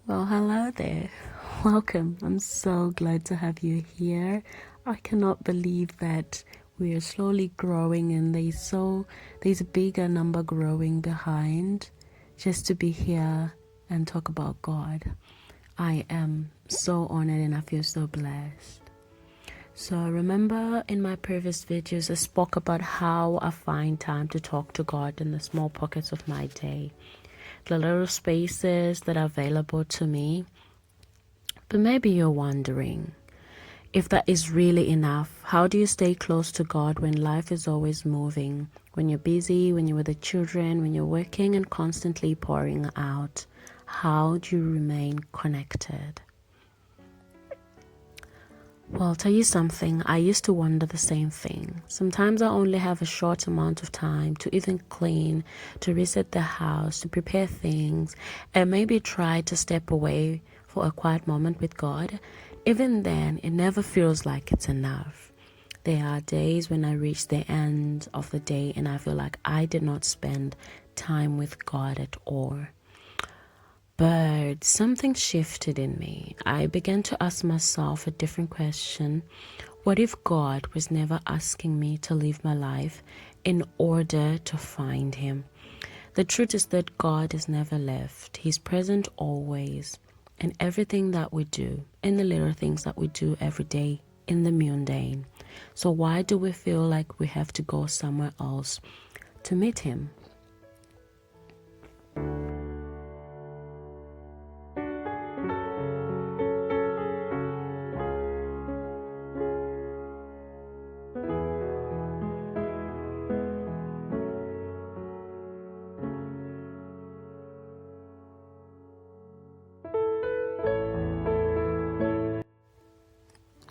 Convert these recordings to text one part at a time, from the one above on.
Well, hello there. Welcome. I'm so glad to have you here. I cannot believe that we are slowly growing and there's a bigger number growing behind just to be here and talk about God. I am so honored and I feel so blessed. So remember in my previous videos I spoke about how I find time to talk to God in the small pockets of my day, the little spaces that are available to me. But maybe you're wondering, if that is really enough, how do you stay close to God when life is always moving? When you're busy, when you're with the children, when you're working and constantly pouring out, how do you remain connected? Well, I'll tell you something, I used to wonder the same thing. Sometimes I only have a short amount of time to even clean, to reset the house, to prepare things, and maybe try to step away for a quiet moment with God. Even then, it never feels like it's enough. There are days when I reach the end of the day and I feel like I did not spend time with God at all. But something shifted in me. I began to ask myself a different question. What if God was never asking me to live my life in order to find Him? The truth is that God is never left. He's present always in everything that we do, in the little things that we do every day, in the mundane. So why do we feel like we have to go somewhere else to meet Him?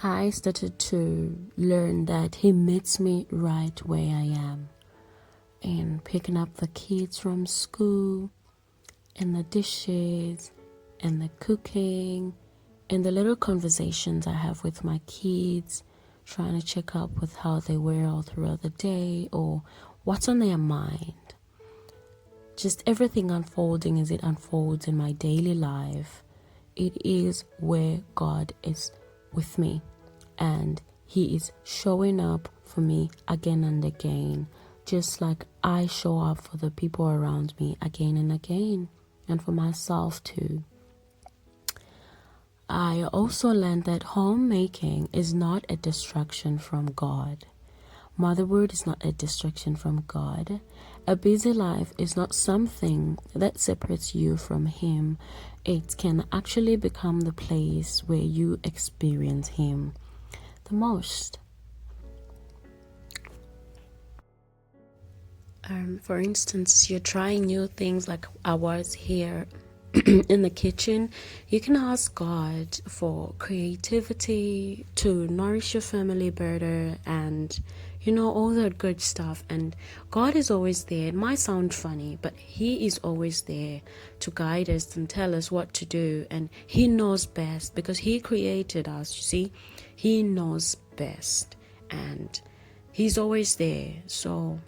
I started to learn that He meets me right where I am, in picking up the kids from school, in the dishes, in the cooking, in the little conversations I have with my kids, trying to check up with how they were all throughout the day or what's on their mind. Just everything unfolding as it unfolds in my daily life. It is where God is with me. And He is showing up for me again and again, just like I show up for the people around me again and again, and for myself too. I also learned that homemaking is not a distraction from God. Motherhood is not a distraction from God. A busy life is not something that separates you from Him. It can actually become the place where you experience Him the most. For instance, you're trying new things like I was here in the kitchen. You can ask God for creativity to nourish your family better and all that good stuff. And God is always there. It might sound funny, but He is always there to guide us and tell us what to do. And He knows best because He created us. You see, He knows best and He's always there. So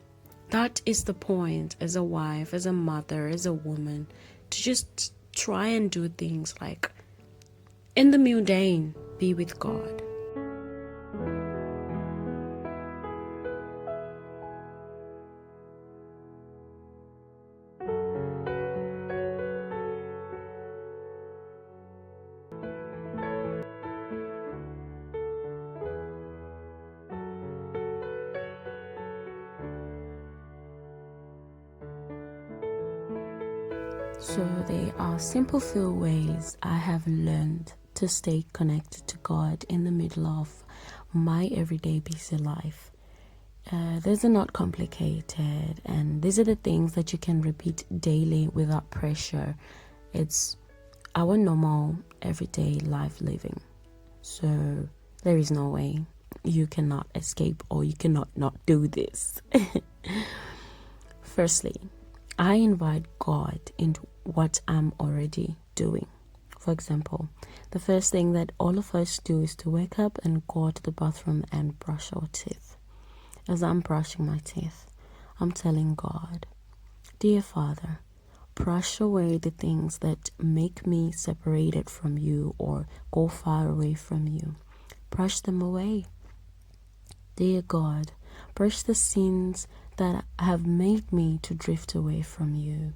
that is the point as a wife, as a mother, as a woman, to just try and do things like in the mundane, be with God. So there are simple few ways I have learned to stay connected to God in the middle of my everyday busy life. These are not complicated, and these are the things that you can repeat daily without pressure. It's our normal everyday life living. So there is no way you cannot escape or you cannot not do this. Firstly, I invite God into what I'm already doing. For example, the first thing that all of us do is to wake up and go to the bathroom and brush our teeth. As I'm brushing my teeth, I'm telling God, Dear Father, brush away the things that make me separated from you or go far away from you. Brush them away. Dear God, brush the sins that have made me to drift away from you,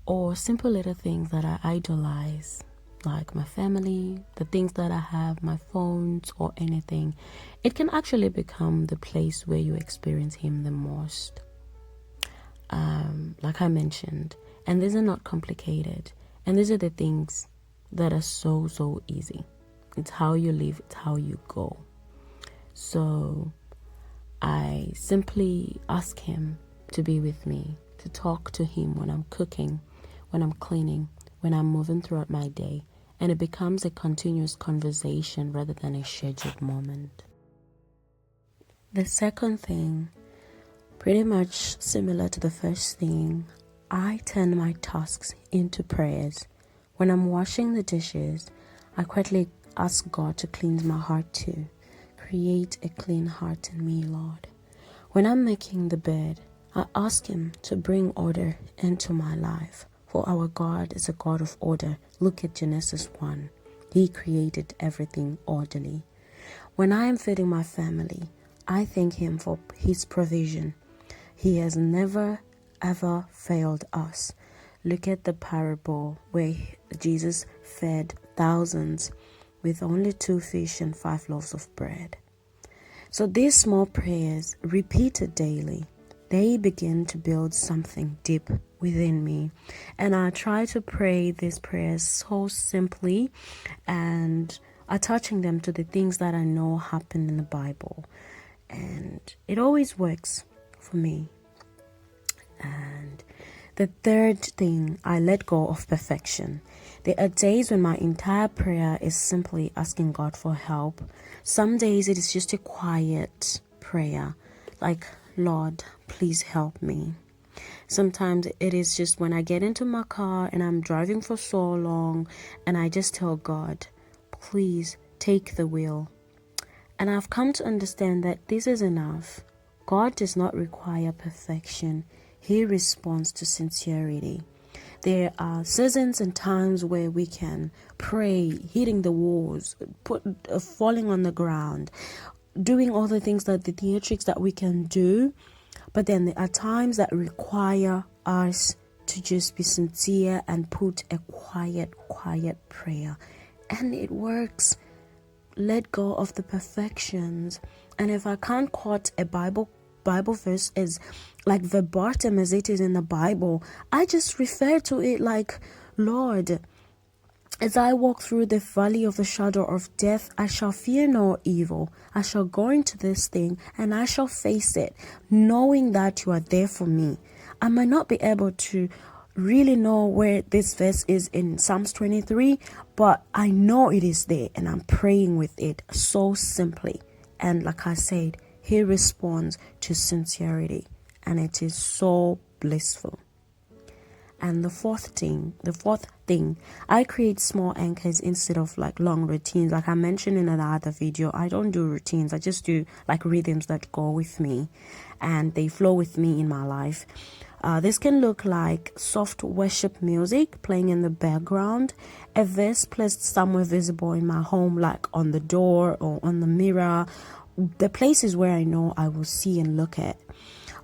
or simple little things that I idolize, like my family, the things that I have, my phones, or anything. It can actually become the place where you experience Him the most. Like I mentioned, and these are not complicated, and these are the things that are so easy. It's how you live, it's how you go. So I simply ask Him to be with me, to talk to Him when I'm cooking, when I'm cleaning, when I'm moving throughout my day, and it becomes a continuous conversation rather than a scheduled moment. The second thing, pretty much similar to the first thing, I turn my tasks into prayers. When I'm washing the dishes, I quietly ask God to cleanse my heart too. Create a clean heart in me, Lord. When I'm making the bed, I ask Him to bring order into my life. For our God is a God of order. Look at Genesis 1. He created everything orderly. When I am feeding my family, I thank Him for His provision. He has never ever failed us. Look at the parable where Jesus fed thousands with only 2 fish and 5 loaves of bread. So these small prayers, repeated daily, they begin to build something deep within me. And I try to pray these prayers so simply and attaching them to the things that I know happen in the Bible. And it always works for me. And the third thing, I let go of perfection. There are days when my entire prayer is simply asking God for help. Some days it is just a quiet prayer, like, Lord, please help me. Sometimes it is just when I get into my car and I'm driving for so long and I just tell God, please take the wheel. And I've come to understand that this is enough. God does not require perfection. He responds to sincerity. There are seasons and times where we can pray, hitting the walls, falling on the ground, doing all the things that the theatrics that we can do. But then there are times that require us to just be sincere and put a quiet prayer. And it works. Let go of the perfections. And if I can't quote a Bible verse as like verbatim as it is in the Bible, I just refer to it like, Lord, as I walk through the valley of the shadow of death, I shall fear no evil. I shall go into this thing and I shall face it, knowing that you are there for me. I might not be able to really know where this verse is in Psalms 23, but I know it is there and I'm praying with it so simply. And like I said, He responds to sincerity, and it is so blissful. And the fourth thing, I create small anchors instead of like long routines. Like I mentioned in another video, I don't do routines. I just do like rhythms that go with me and they flow with me in my life. This can look like soft worship music playing in the background, a verse placed somewhere visible in my home, like on the door or on the mirror, the places where I know I will see and look at.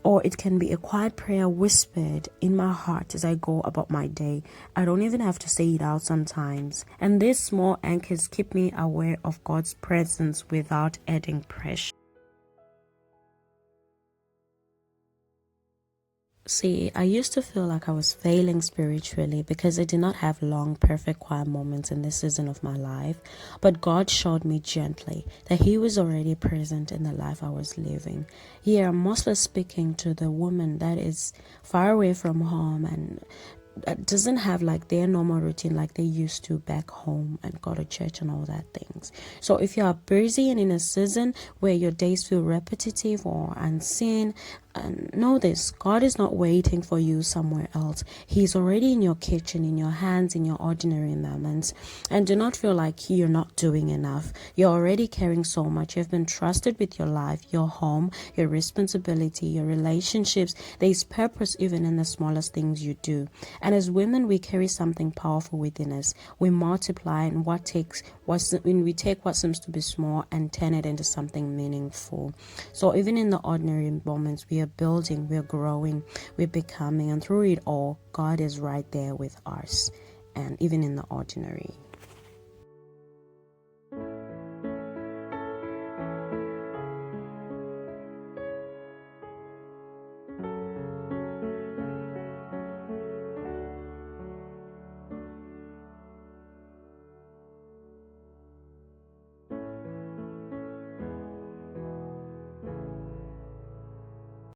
Or it can be a quiet prayer whispered in my heart as I go about my day. I don't even have to say it out sometimes. And these small anchors keep me aware of God's presence without adding pressure. See, I used to feel like I was failing spiritually because I did not have long, perfect, quiet moments in this season of my life. But God showed me gently that He was already present in the life I was living. Here, I'm mostly speaking to the woman that is far away from home and doesn't have like their normal routine like they used to back home and go to church and all that things. So if you are busy and in a season where your days feel repetitive or unseen, And know this, God is not waiting for you somewhere else. He's already in your kitchen, in your hands, in your ordinary moments. And do not feel like you're not doing enough. You're already carrying so much. You've been trusted with your life, your home, your responsibility, your relationships. There's purpose even in the smallest things you do. And as women, we carry something powerful within us. We multiply, and when we take what seems to be small and turn it into something meaningful. So even in the ordinary moments, we are building, we're growing, we're becoming, and through it all, God is right there with us, and even in the ordinary.